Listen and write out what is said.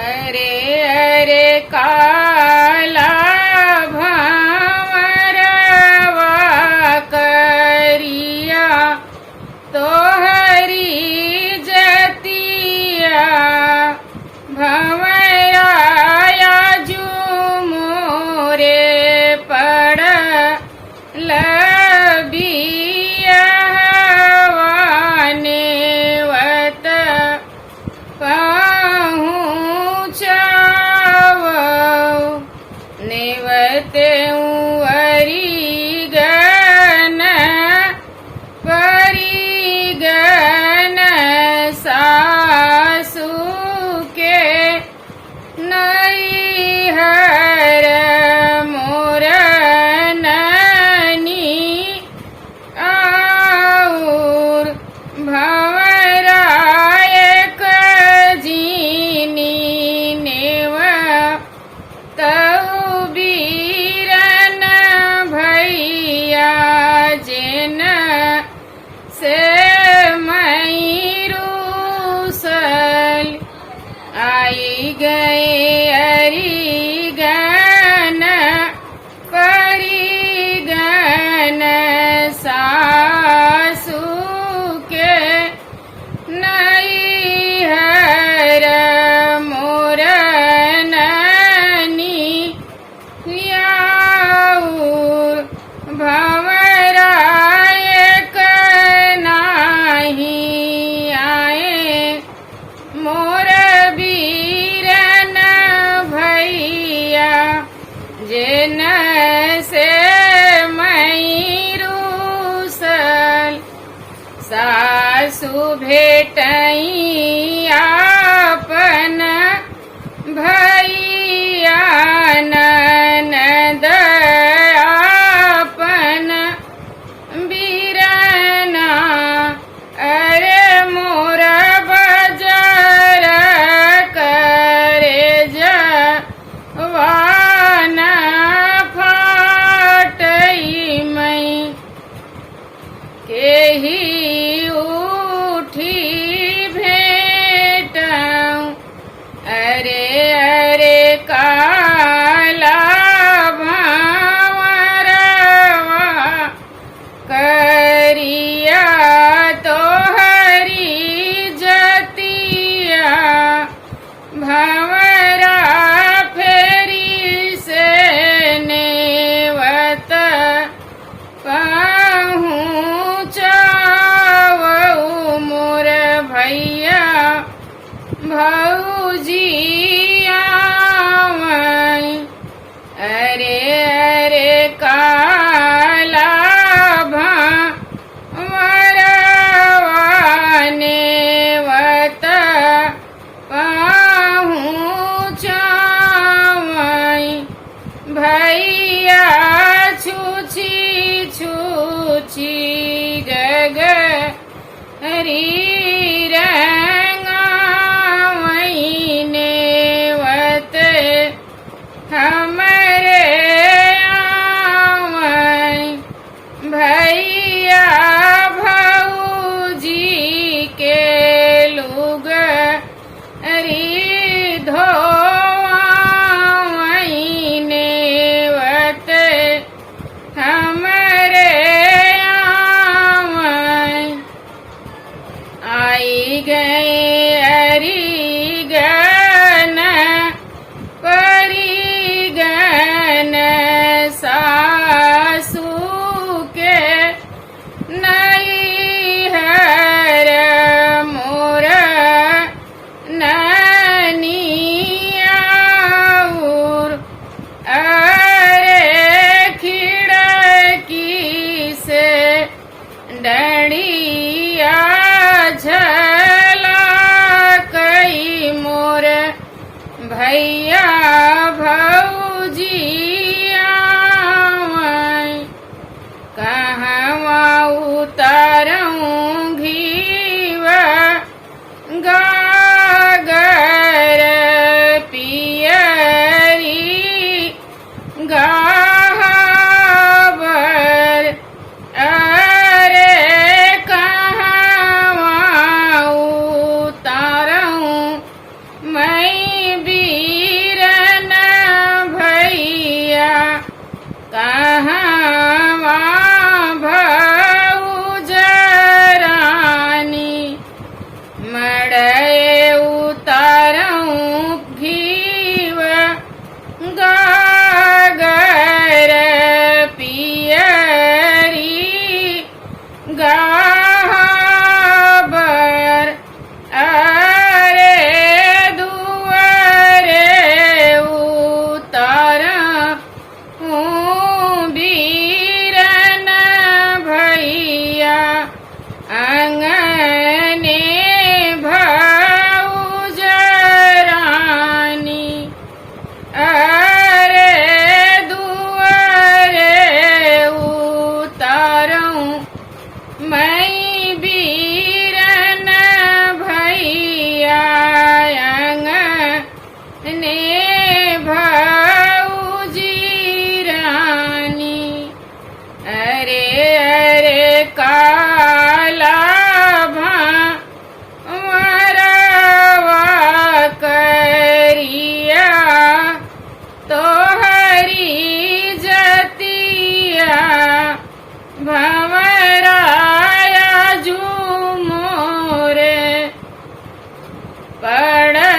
अरे अरे काला भंवरवा करिया तोहरी जतिया भंवरा आजू मोरे पड़ल बियहवा नेवत नेवते परिगन परिगन सासू के नैहर मोर ननी और भंवरा एक जीनी नेव तऊ बीरन भैया जेन से मैरूसल आई गए अरिगन परिगन सासू के नैहर मोर ननी लियाऊर भंवरा एक नाही आए मोर बीरन भैया जेन से मैरूसल सासु भेटई आपन भैया ननद आपन बीरना अरे मोर बजर करे जवान फाटई मई केही उठी भेटऊं अरे अरे काला भंवरवा करिया तोहरी जतिया भंवरा फेरी से नेवत पहुँचावऊ मोर भैया भौजिया अरे अरे काला भंवरवा नेवत पहुँचावई भैया छूछी छूछी गगरी रंगावई ने पड़